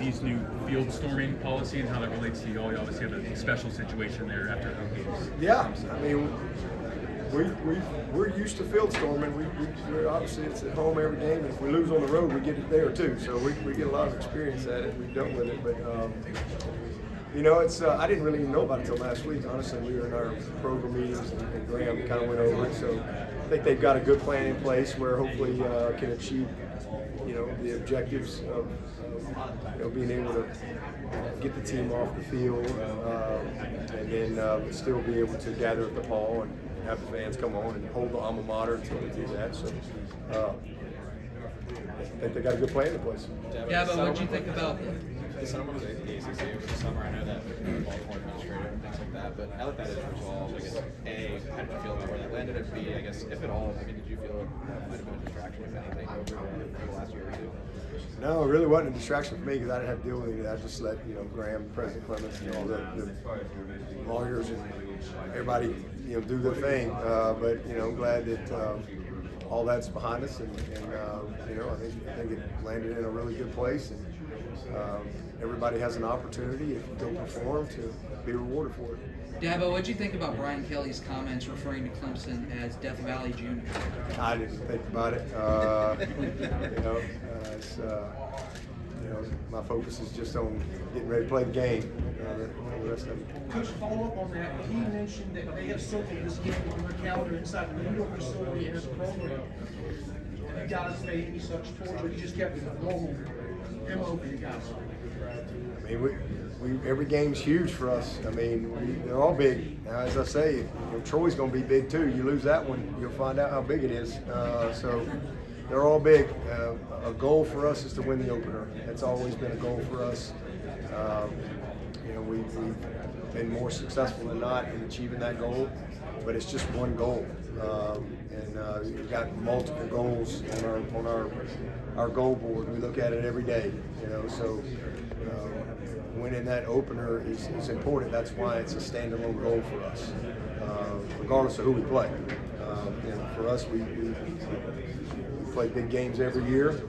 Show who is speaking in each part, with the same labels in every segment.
Speaker 1: ACC's new field storming policy and how that relates to you all. You obviously have a special situation there after home games.
Speaker 2: Yeah, I mean, we're used to field storming. We're obviously it's at home every game, and if we lose on the road, we get it there too. So we get a lot of experience at it. We've dealt with it, but you know, it's I didn't really even know about it until last week. Honestly, we were in our program meetings, and Graham kind of went over it. So I think they've got a good plan in place where hopefully can achieve, you know, the objectives of you know, being able to get the team off the field, and then still be able to gather at the Paul and have the fans come on and hold the alma mater until they do that. So I think they got a good plan in place.
Speaker 3: Yeah, but what did you think about
Speaker 4: the settlement of the ACC over the summer? I know that Baltimore administrator and things like that, but now that that is resolved, I guess, A, how did you feel about where that landed, and B, I guess, if at all, I mean, did you feel that might have been a distraction, if anything, over the last year or two?
Speaker 2: No, it really wasn't a distraction for me because I didn't have to deal with any of that. I just let, you know, Graham, President Clemson, and all the lawyers and everybody, you know, do their thing. But, you know, I'm glad that all that's behind us, and you know, I think it landed in a really good place, and everybody has an opportunity, if you go perform, to be rewarded for it.
Speaker 3: Dabo, what did you think about Brian Kelly's comments referring to Clemson as Death Valley Junior?
Speaker 2: I didn't think about it. You know, it's, you know, my focus is just on getting ready to play the game. The rest of it.
Speaker 5: Coach, follow up on that. He mentioned that they have circled this game on their calendar inside the New York facility as a program. Have you guys made any such tours, or you just kept it a normal MO for you guys?
Speaker 2: I mean, every game's huge for us. I mean, they're all big. Now, as I say, you know, Troy's going to be big too. You lose that one, you'll find out how big it is. So they're all big. A goal for us is to win the opener. That's always been a goal for us. You know, we've been more successful than not in achieving that goal, but it's just one goal. And we've got multiple goals on our goal board. We look at it every day, you know, so winning that opener is important. That's why it's a standalone goal for us, regardless of who we play. You know, for us, we play big games every year.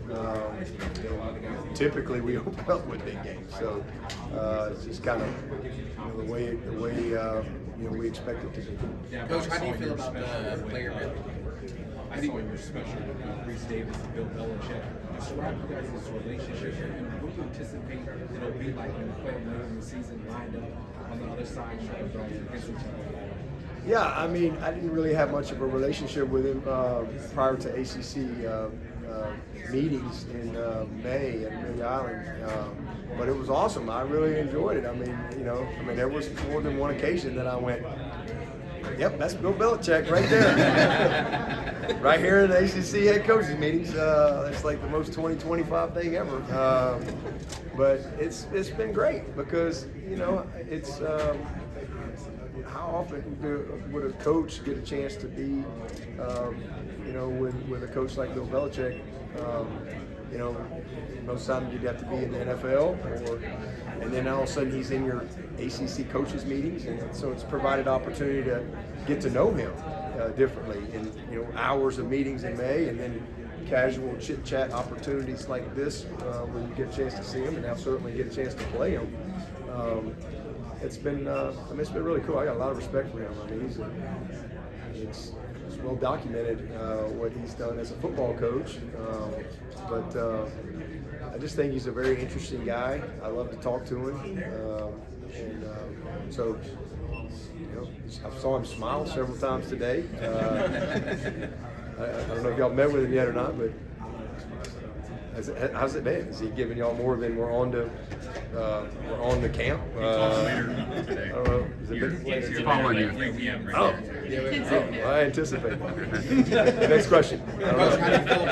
Speaker 2: Typically, we open up with big games, so it's just kind of, you know, the way you know, we expect it to be.
Speaker 4: Coach, how do you feel about the player building?
Speaker 1: I think when you're special with Reese Davis and Bill Belichick, describe you guys' relationship and what do you anticipate it'll be like when you play later in the season lined up on the other side against each other?
Speaker 2: Yeah, I mean, I didn't really have much of a relationship with him prior to ACC meetings in May at Amelia Island, but it was awesome. I really enjoyed it. I mean, you know, there was more than one occasion that I went, yep, that's Bill Belichick right there. Right here in the ACC head coaches meetings. It's like the most 2025 thing ever. But it's been great because, you know, it's how often would a coach get a chance to be, you know, with a coach like Bill Belichick? You know, most times you'd have to be in the NFL, and then all of a sudden he's in your ACC coaches meetings, and so it's provided opportunity to get to know him differently in, you know, hours of meetings in May, and then casual chit chat opportunities like this where you get a chance to see him, and now certainly get a chance to play him. It's been, I mean, it's been really cool. I got a lot of respect for him. I mean, it's well documented what he's done as a football coach, but I just think he's a very interesting guy. I love to talk to him, and so, you know, I saw him smile several times today. I don't know if y'all met with him yet or not, but how's it been? Is he giving y'all more than we're on the camp? I don't know. Is it
Speaker 1: He's following you.
Speaker 2: Oh, I anticipate that. Next question.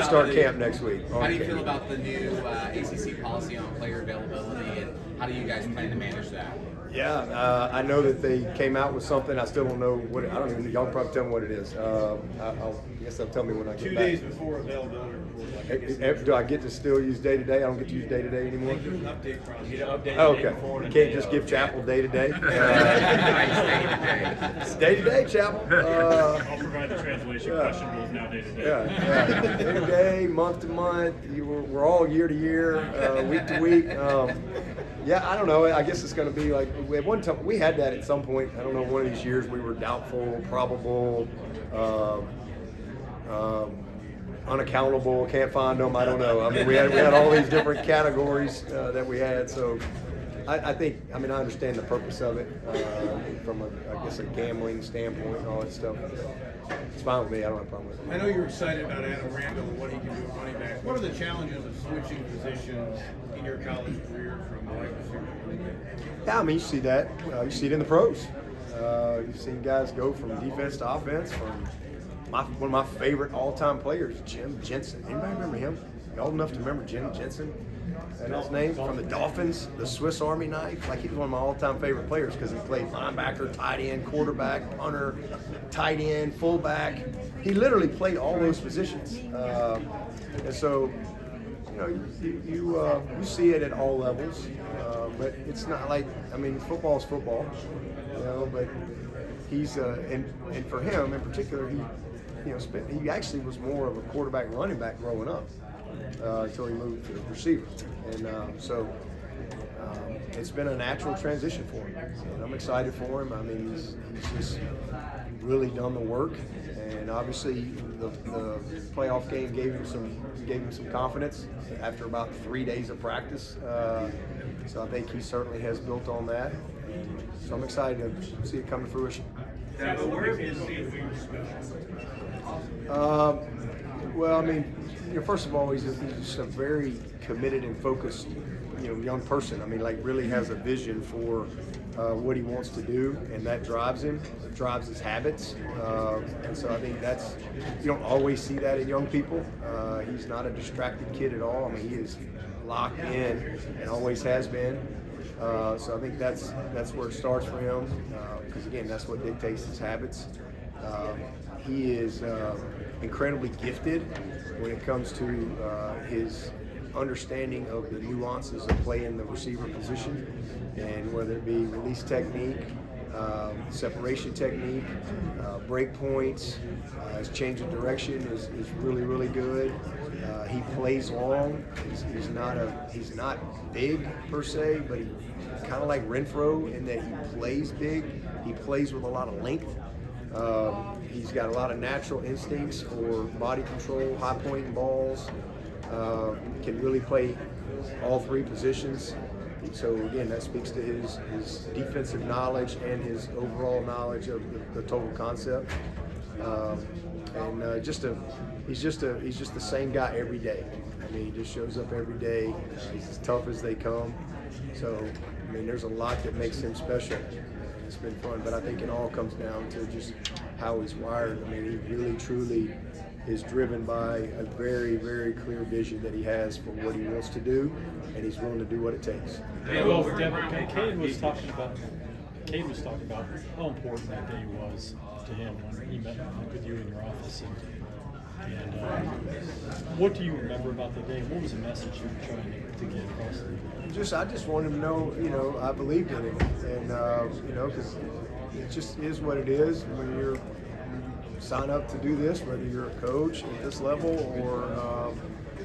Speaker 2: Start camp next week.
Speaker 4: How do you feel about the new ACC policy on player availability, and how do you guys plan to manage that?
Speaker 2: I know that they came out with something. I still don't know what I don't even know. Y'all probably tell me what it is. I guess they'll tell me when I get
Speaker 6: 2
Speaker 2: back.
Speaker 6: days before availability report.
Speaker 2: Do I get to still use day to day? I don't get to use day to day anymore.
Speaker 6: There's an update process. You
Speaker 2: Oh, okay. You can't just give Chapel day to day. It's day to day, Chapel.
Speaker 7: I'll provide the translation. Questionable is now day to day.
Speaker 2: Yeah. Day to day, month to month. We're all year to year, week to week. I don't know. I guess it's going to be like at one time we had that at some point. I don't know. One of these years we were doubtful, probable, unaccountable, can't find them. I don't know. I mean, we had all these different categories that we had. So I think I understand the purpose of it from a gambling standpoint and all that stuff. It's fine with me. I don't have a problem with it.
Speaker 6: I know you're excited about Adam Randall and what he can do at running back. What are the challenges of switching positions in your college career from wide receiver to running back?
Speaker 2: Yeah, you see that. You see it in the pros. You've seen guys go from defense to offense. From one of my favorite all-time players, Jim Jensen. Anybody remember him? You old enough to remember Jim Jensen? That's his name, from the Dolphins, the Swiss Army knife. Like, he's one of my all-time favorite players because he played linebacker, tight end, quarterback, punter, tight end, fullback. He literally played all those positions. And so, you see it at all levels. But it's not like, football is football, but he's, and for him in particular, he actually was more of a quarterback running back growing up until he moved to receiver. And it's been a natural transition for him. And I'm excited for him. He's just really done the work. And obviously the playoff game gave him some confidence after about 3 days of practice. So I think he certainly has built on that. So I'm excited to see it come to fruition.
Speaker 6: Where is he?
Speaker 2: First of all, he's just a very committed and focused, young person. Really has a vision for what he wants to do, and that drives him, drives his habits. And so I think you don't always see that in young people. He's not a distracted kid at all. He is locked in and always has been. So I think that's where it starts for him, because again, that's what dictates his habits. He is incredibly gifted when it comes to his understanding of the nuances of playing the receiver position, and whether it be release technique, separation technique, break points, his change of direction is really, really good. He plays long. He's not big per se, but he kind of like Renfro in that he plays big. He plays with a lot of length. He's got a lot of natural instincts for body control, high pointing balls. Can really play all three positions. So again, that speaks to his defensive knowledge and his overall knowledge of the total concept. He's just the same guy every day. He just shows up every day. He's as tough as they come. So there's a lot that makes him special. It's been fun, but I think it all comes down to just how he's wired. He really, truly is driven by a very, very clear vision that he has for what he wants to do, and he's willing to do what it takes.
Speaker 7: Well, Cade was talking about how important that day was to him when he met with you in your office. And what do you remember about the day? What was the message you were trying to get across to him?
Speaker 2: I just want him to know, I believed in him, and because it just is what it is when you sign up to do this, whether you're a coach at this level or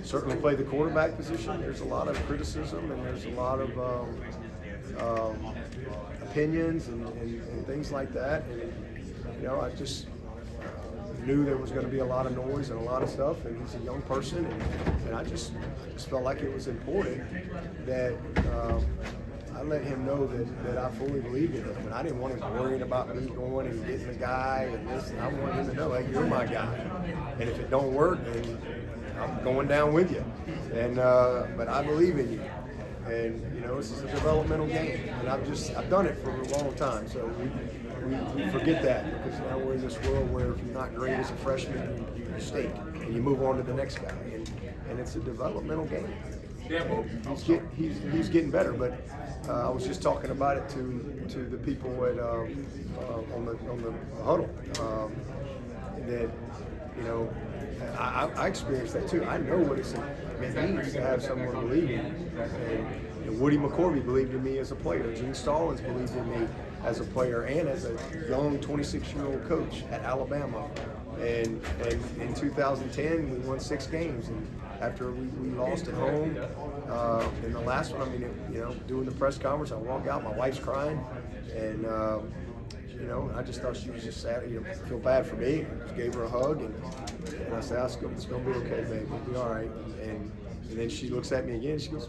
Speaker 2: certainly play the quarterback position. There's a lot of criticism and there's a lot of opinions and things like that. And I just knew there was going to be a lot of noise and a lot of stuff, and he's a young person, and I just felt like it was important that I let him know that I fully believed in him, and I didn't want him worrying about me going and getting the guy and this. I wanted him to know, hey, you're my guy, and if it don't work, then I'm going down with you. And but I believe in you, and this is a developmental game, and I've done it for a long time, so we forget that because now we're in this world where if you're not great as a freshman, you stink and you move on to the next guy, and it's a developmental game. he's getting better. But I was just talking about it to the people at on the huddle that I experienced that too. I know what it means to have someone believe in me. And Woody McCorvey believed in me as a player. Gene Stallings believed in me as a player and as a young 26-year-old coach at Alabama. And in 2010, we won 6 games. And after we lost at home, in the last one, doing the press conference, I walk out, my wife's crying, and I just thought she was just sad. Feel bad for me. I just gave her a hug, and I said, "It's gonna be okay, babe. We'll be all right." And then she looks at me again. She goes,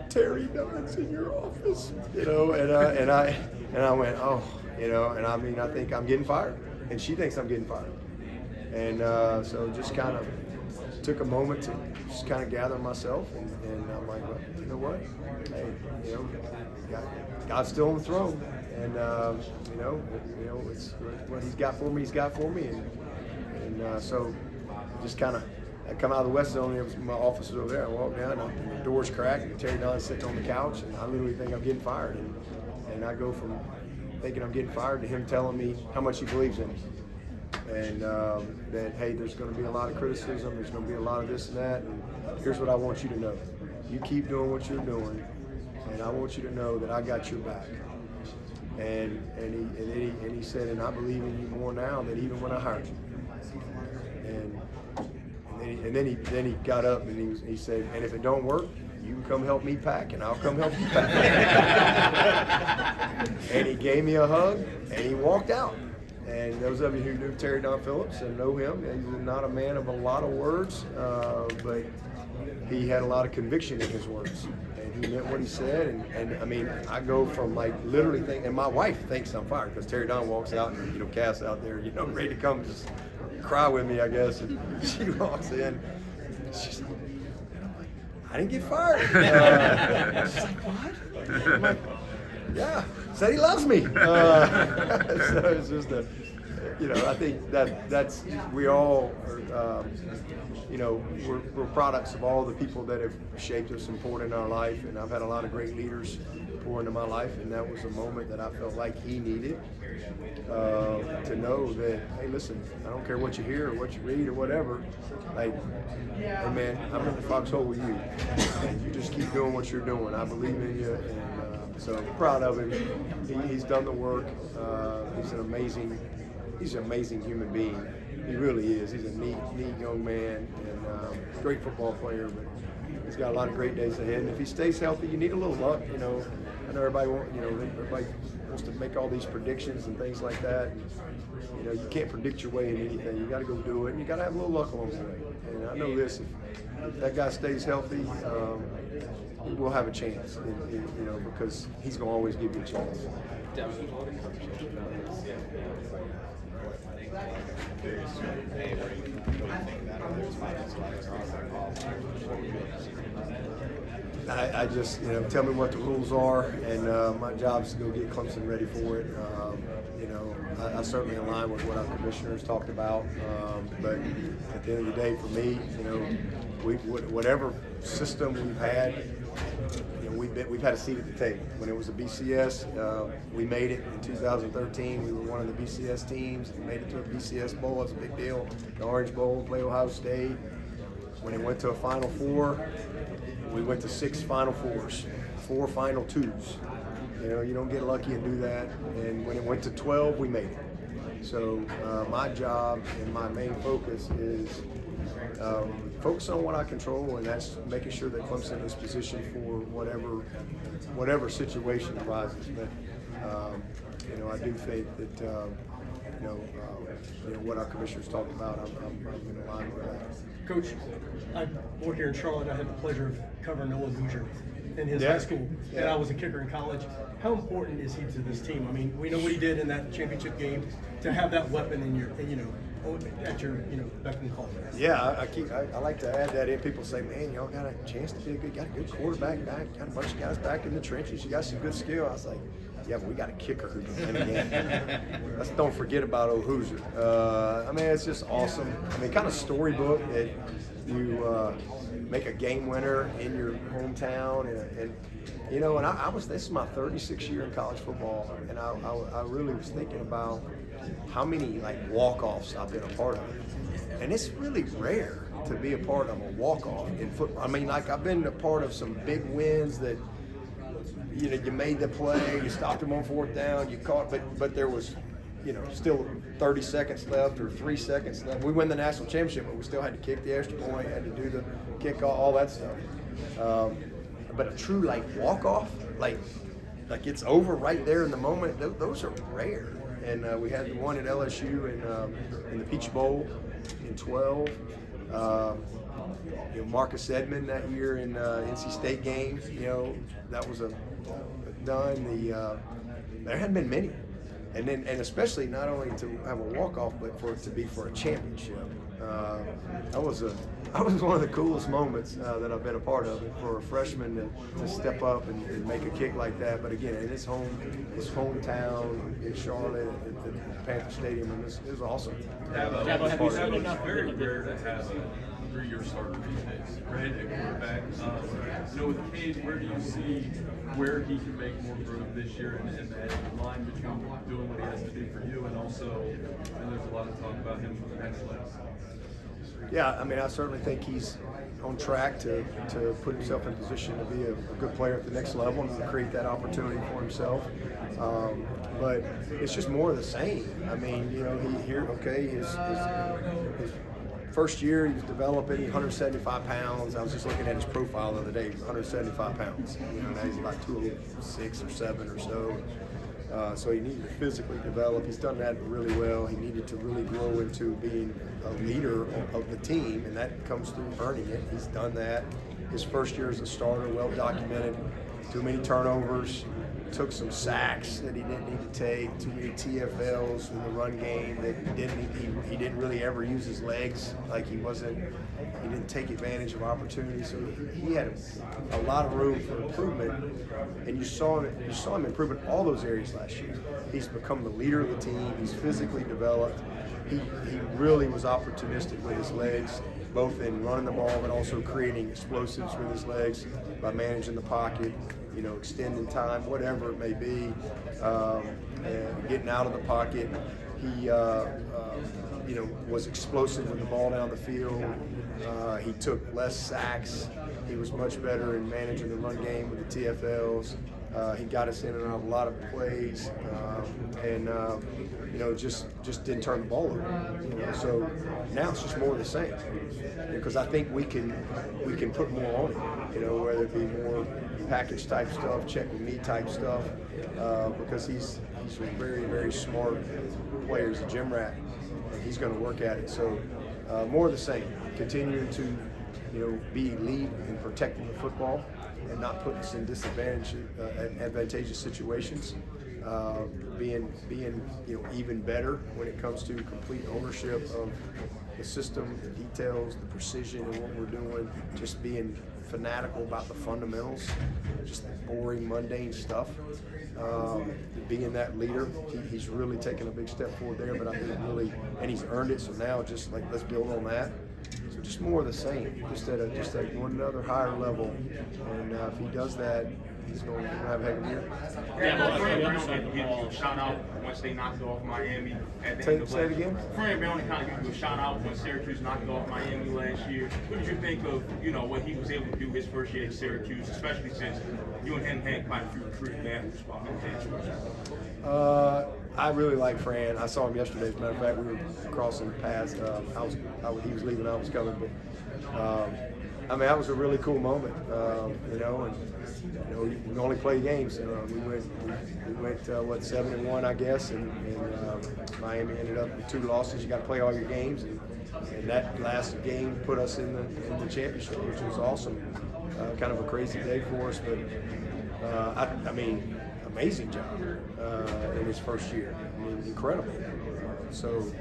Speaker 2: "Terry Dunn's in your office," and I went, "Oh, I think I'm getting fired, and she thinks I'm getting fired." And so just kind of took a moment to just kind of gather myself, and I'm like, well, you know what? Hey, God's still on the throne, and it's what He's got for me. He's got for me, and so just kind of. I come out of the West Zone, there was my office was over there. I walk down, and the door's cracked, and Terry Dunn's sitting on the couch, and I literally think I'm getting fired. And I go from thinking I'm getting fired to him telling me how much he believes in me. And that, hey, there's going to be a lot of criticism, there's going to be a lot of this and that, and here's what I want you to know. You keep doing what you're doing, and I want you to know that I got your back. And he said, and I believe in you more now than even when I hired you. And then he got up and he said, and if it don't work, you can come help me pack, and I'll come help you pack. And he gave me a hug, and he walked out. And those of you who knew Terry Don Phillips and know him, he's not a man of a lot of words, but he had a lot of conviction in his words. And he meant what he said. And I go from literally thinking, and my wife thinks I'm fired because Terry Don walks out and, Cass out there, ready to come just cry with me, I guess. And she walks in. She's like, I didn't get fired. She's like, what? I'm like, yeah, said he loves me. So it's just I think that's we all are, we're products of all the people that have shaped us and poured in our life. And I've had a lot of great leaders pour into my life, and that was a moment that I felt like he needed to know that, hey, listen, I don't care what you hear or what you read or whatever. Hey man, I'm in the foxhole with you, and you just keep doing what you're doing. I believe in you, and so proud of him. He's done the work. He's an amazing human being. He really is. He's a neat young man, and great football player, but he's got a lot of great days ahead. And if he stays healthy, you need a little luck. I know everybody wants to make all these predictions and things like that. And, you can't predict your way in anything. You got to go do it, and you got to have a little luck along the way. And I know this: if that guy stays healthy, we'll have a chance. Because he's going to always give you a chance. I just, tell me what the rules are, and my job is to go get Clemson ready for it. I certainly align with what our commissioners talked about, but at the end of the day, for me, whatever system we've had, we've had a seat at the table. When it was a BCS, we made it in 2013. We were one of the BCS teams. We made it to a BCS bowl. It's a big deal. The Orange Bowl, play Ohio State. When it went to a Final Four, we went to 6 Final Fours, 4 Final Twos. You don't get lucky and do that. And when it went to 12, we made it. So my job and my main focus is focus on what I control, and that's making sure that Clemson is positioned for whatever situation arises. But I do think that what our commissioners talked about, I'm in line with that.
Speaker 8: Coach, I work here in Charlotte. I had the pleasure of covering Noah Hoosier in his high school, and I was a kicker in college. How important is he to this team? I mean, we know what he did in that championship game. To have that weapon in your, at your, beck and call.
Speaker 2: Yeah, I like to add that in. People say, man, y'all got a chance to be got a good quarterback back, got a bunch of guys back in the trenches. You got some good skill. I was like, yeah, but we got a kicker who can win a game. Let's don't forget about old Hoosier. It's just awesome. Kind of storybook that make a game winner in your hometown, and you know, and this is my 36th year in college football, and I really was thinking about how many like walk-offs I've been a part of, and it's really rare to be a part of a walk-off in football. I mean, like I've been a part of some big wins that, you know, you made the play, you stopped them on 4th down, you caught, but there was, you know, still 30 seconds left or 3 seconds left. We win the national championship, but we still had to kick the extra point, had to do the kick, all that stuff. But a true like walk-off, like it's over right there in the moment, those are rare. And we had the one at LSU in the Peach Bowl in 12. You know, Marcus Edmond that year in NC State game, you know, that was done. There hadn't been many. And especially not only to have a walk-off, but for it to be for a championship. That was one of the coolest moments that I've been a part of. For a freshman to step up and make a kick like that. But again, in his hometown in Charlotte at the Panther Stadium, and it was awesome.
Speaker 9: Dabo, have you seen enough? Very rare to have a 3-year starter these days, right? At quarterback. You know, with Cade, where do you see where he can make more growth this year, and that line between doing what he has to do for you, and also, and there's a lot of talk about him for the next level.
Speaker 2: Yeah, I mean, I certainly think he's on track to put himself in position to be a good player at the next level and to create that opportunity for himself. But it's just more of the same. I mean, you know, his first year he was developing, 175 pounds. I was just looking at his profile the other day, 175 pounds. You know, now he's about 206 or 7 or so. So he needed to physically develop. He's done that really well. He needed to really grow into being a leader of the team, and that comes through earning it. He's done that. His first year as a starter, well documented. Too many turnovers, took some sacks that he didn't need to take, too many TFLs in the run game that he didn't really ever use his legs, like he didn't take advantage of opportunities. So he had a lot of room for improvement, and you saw him improve in all those areas last year. He's become the leader of the team. He's physically developed. He really was opportunistic with his legs, both in running the ball but also creating explosives with his legs by managing the pocket, you know, extending time, whatever it may be, and getting out of the pocket. He, you know, was explosive with the ball down the field. He took less sacks. He was much better in managing the run game with the TFLs. He got us in and out of a lot of plays, and you know, just didn't turn the ball over. You know, so now it's just more of the same, because I think we can put more on it. You know, whether it be more package type stuff, check with me type stuff, because he's a very, very smart player. He's a gym rat, and he's going to work at it. So more of the same. Continuing to, you know, be lead in protecting the football and not putting us in advantageous situations. Being you know, even better when it comes to complete ownership of the system, the details, the precision of what we're doing, just being fanatical about the fundamentals, just the boring, mundane stuff. Being that leader, he's really taken a big step forward there, but I think and he's earned it, so now just like, let's build on that. So just more of the same, just at one another higher level, and if he does that, he's going to have a heck of a year.
Speaker 10: Shout out once they knocked off Miami at the
Speaker 2: Say
Speaker 10: end of
Speaker 2: it again?
Speaker 10: Fran Brown kind of gave you a shout out when Syracuse knocked off Miami last year. What did you think of, you know, what he was able to do his first year at Syracuse, especially since you and him had quite a few recruiting battles while
Speaker 2: I really like Fran. I saw him yesterday. As a matter of fact, we were crossing paths. He was leaving, I was coming, but I mean, that was a really cool moment. You know, and you know, we only play games. We went 7-1, I guess, and Miami ended up with 2 losses. You got to play all your games, and that last game put us in the championship, which was awesome. Kind of a crazy day for us, but I mean, amazing job in his first year. I mean, incredible. So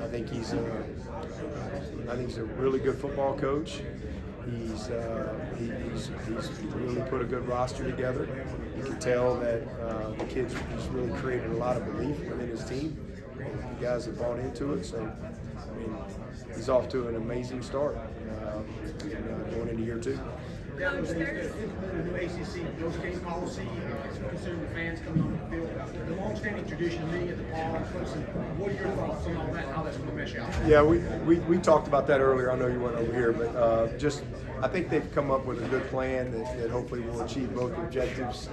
Speaker 2: I think he's a really good football coach. He's really put a good roster together. You can tell that he's really created a lot of belief within his team. The guys have bought into it. So I mean, he's off to an amazing start. going into year 2.
Speaker 5: Yeah, those things that implemented the new ACC, those game policy, considering the fans coming on the field, the long-standing tradition of being at the ball and Clemson. What are your thoughts on all that, how that's going to mesh out?
Speaker 2: Yeah, we talked about that earlier. I know you weren't over here, but I think they've come up with a good plan that hopefully will achieve both objectives,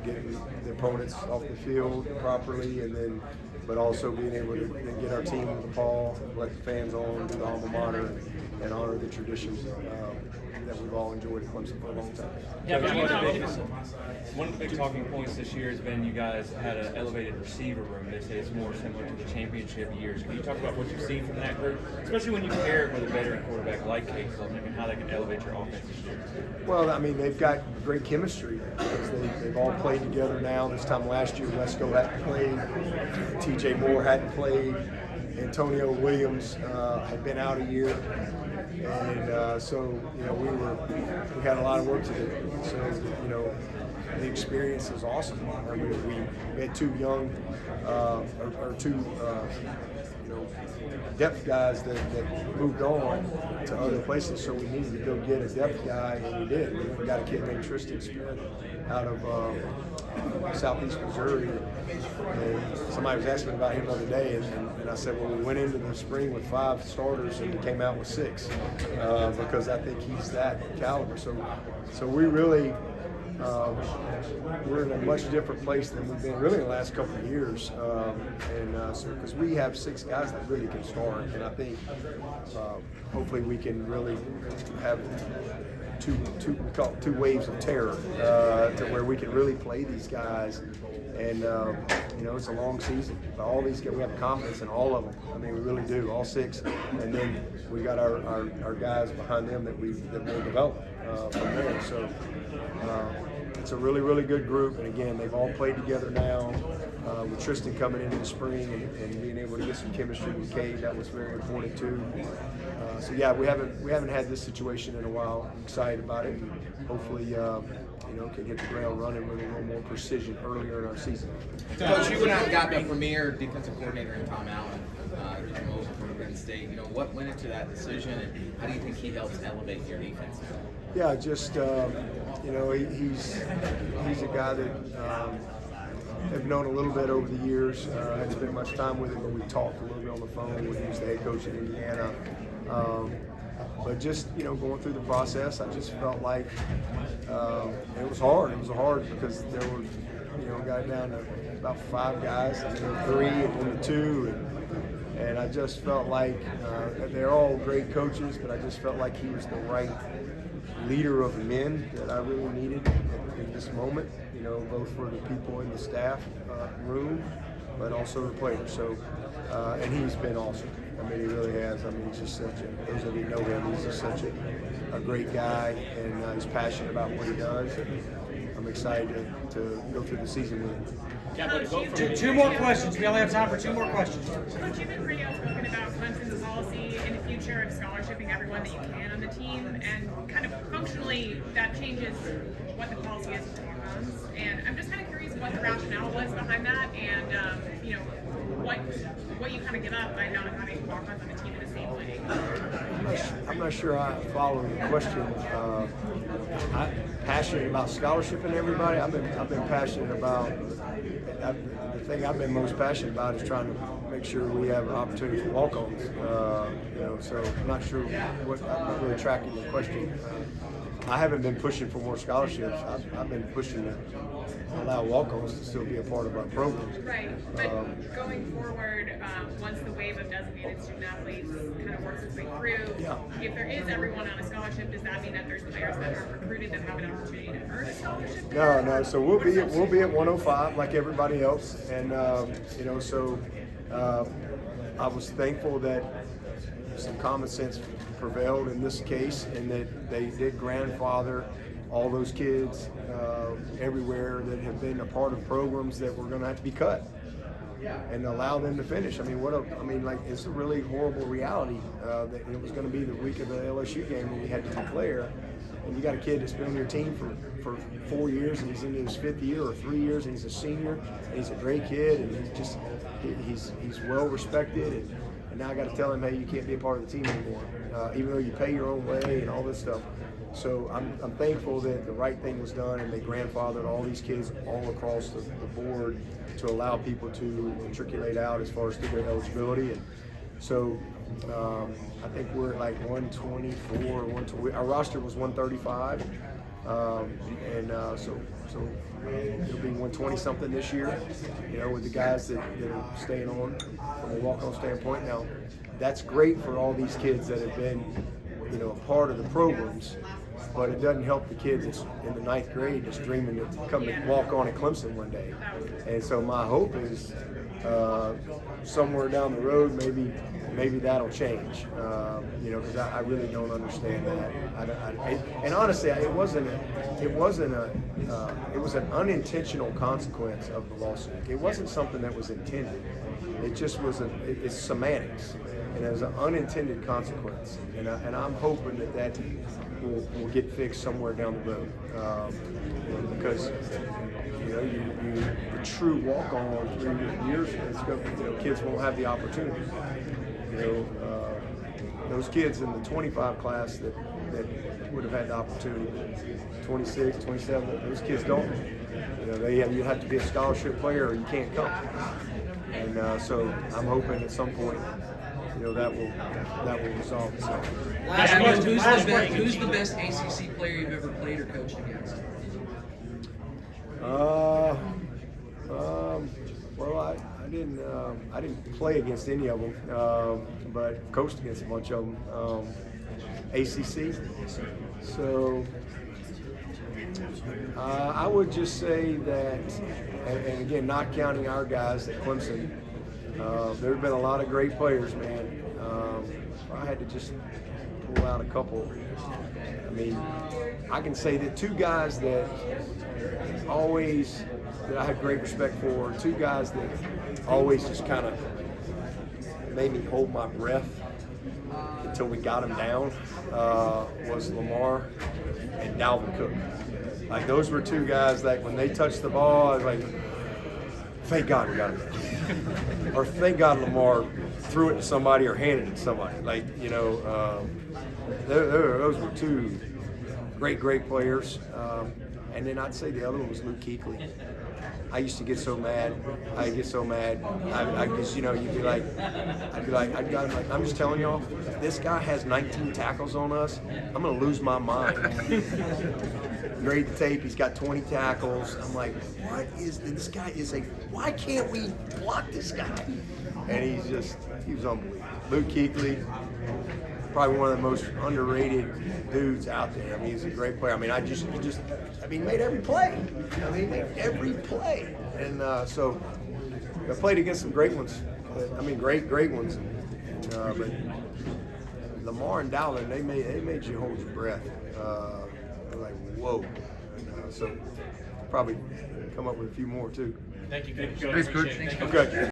Speaker 2: getting the opponents off the field properly, but also being able to get our team to the ball, let the fans on, do the alma mater, and honor the traditions that we've all enjoyed at Clemson for a long time.
Speaker 11: Yeah, but one of the big talking points this year has been you guys had an elevated receiver room. They say it's more similar to the championship years. Can you talk about what you've seen from that group, especially when you pair it with a veteran quarterback like Cade Klubnik and how they can elevate your offense this year?
Speaker 2: Well, I mean, they've got great chemistry because they've all played together now. This time last year, Wesco hadn't played, T.J. Moore hadn't played, Antonio Williams had been out a year. And so, we had a lot of work to do. So, the experience is awesome. I mean, we had two young, depth guys that moved on to other places, so we needed to go get a depth guy, and we did. We got a kid named Tristan Smith out of Southeast Missouri, and somebody was asking about him the other day, and I said, well, we went into the spring with 5 starters and we came out with 6 because I think he's that caliber. So we really we're in a much different place than we've been really in the last couple of years, so because we have 6 guys that really can start, and I think hopefully we can really have two waves of terror to where we can really play these guys, and it's a long season. But all these guys, we have confidence in all of them. I mean, we really do, all 6, and then we got our guys behind them that we'll develop from there. So it's a really, really good group, and again, they've all played together now. With Tristan coming in the spring and being able to get some chemistry with Cade, that was very important too. So yeah, we haven't had this situation in a while. I'm excited about it, and hopefully can hit the ground running with a little more precision earlier in our season.
Speaker 12: Coach, you went out and got the premier defensive coordinator in Tom Allen, Richard Moses from Penn State. What went into that decision, and how do you think he helps elevate your defense?
Speaker 2: Yeah, just he's a guy that I've known a little bit over the years. I haven't spent much time with him, but we talked a little bit on the phone when he was the head coach in Indiana. But just going through the process, I just felt like it was hard. It was hard because there were got down to about 5 guys, and there were 3 and then 2, and I just felt like they're all great coaches, but I just felt like he was the right leader of men that I really needed in this moment. Both for the people in the staff room, but also the players. So, and he's been awesome. I mean, he really has. I mean, he's just those of you who know him, he's just such a great guy, and he's passionate about what he does. And I'm excited to go through the season with him.
Speaker 5: Two more questions. We only have time for 2 more questions.
Speaker 13: Coach, you've been pretty outspoken about Clemson's policy in the future of scholarshiping everyone that you can on the team, and kind of functionally that changes what the policy is for walk-ons. And I'm just kind of curious what the rationale was behind that, and what you kind of give up by not having walk-ons on the team in the same way.
Speaker 2: I'm not sure I follow the question. I'm passionate about scholarship and everybody. I've been passionate about. The thing I've been most passionate about is trying to make sure we have an opportunity for walk-ons. So I'm not sure I'm not really tracking the question. I haven't been pushing for more scholarships. I've been pushing to allow walk-ons to still be a part of our program.
Speaker 13: Right, but going forward, once the wave of designated student athletes kind of works its way through, if there is everyone on a scholarship, does that mean that there's players that are recruited that have an opportunity to earn a scholarship?
Speaker 2: No. So we'll be at 105 like everybody else, and I was thankful that some common sense prevailed in this case, and that they did grandfather all those kids everywhere that have been a part of programs that were going to have to be cut, and allow them to finish. I mean, it's a really horrible reality that it was going to be the week of the LSU game when we had to declare, and you got a kid that's been on your team for 4 years, and he's into his 5th year or 3 years, and he's a senior, and he's a great kid, and he's well respected, and now I got to tell him, hey, you can't be a part of the team anymore, even though you pay your own way and all this stuff. So I'm thankful that the right thing was done, and they grandfathered all these kids all across the board to allow people to matriculate out as far as student eligibility. And so I think we're at like 124, 120. Our roster was 135, so it'll be 120 something this year. You know, with the guys that are staying on from a walk-on standpoint. Now, that's great for all these kids that have been, you know, a part of the programs, but it doesn't help the kids that's in the 9th grade just dreaming to come and walk on at Clemson one day. And so my hope is somewhere down the road, maybe that'll change. You know, because I really don't understand that. And honestly, it was an unintentional consequence of the lawsuit. It wasn't something that was intended. It just was it's semantics, and it was an unintended consequence. And I'm hoping that will get fixed somewhere down the road, because you know the true walk-on 3 years, kids won't have the opportunity. You know, those kids in the 25 class that would have had the opportunity, 26, 27, those kids don't. You know, you have to be a scholarship player or you can't come. And so I'm hoping at some point, you know, that will resolve itself.
Speaker 3: Last question, who's the best ACC player you've ever played or coached against?
Speaker 2: Well, I didn't play against any of them, but coached against a bunch of them. ACC. So I would just say that, and again, not counting our guys at Clemson, there have been a lot of great players, man. If I had to just pull out a couple, I mean, I can say that 2 guys that I had great respect for, 2 guys that always just kind of made me hold my breath until we got him down, was Lamar and Dalvin Cook. Like, those were 2 guys that when they touched the ball, I was like, thank God we got him down. Or thank God Lamar threw it to somebody or handed it to somebody. Like, you know, those were 2 great players. And then I'd say the other one was Luke Kuechly. I used to get so mad. I just, you know, I'd be like, I'm just telling y'all, if this guy has 19 tackles on us, I'm gonna lose my mind. Grade the tape, he's got 20 tackles. I'm like, this guy why can't we block this guy? And he was unbelievable. Luke Kuechly, probably one of the most underrated dudes out there. I mean, he's a great player. I mean, he made every play. And so I played against some great ones. Great ones. But Lamar and Dalvin, they made you hold your breath. Like, whoa. And so probably come up with a few more too.
Speaker 4: Thank you, Coach.
Speaker 2: Thanks, Coach. Okay.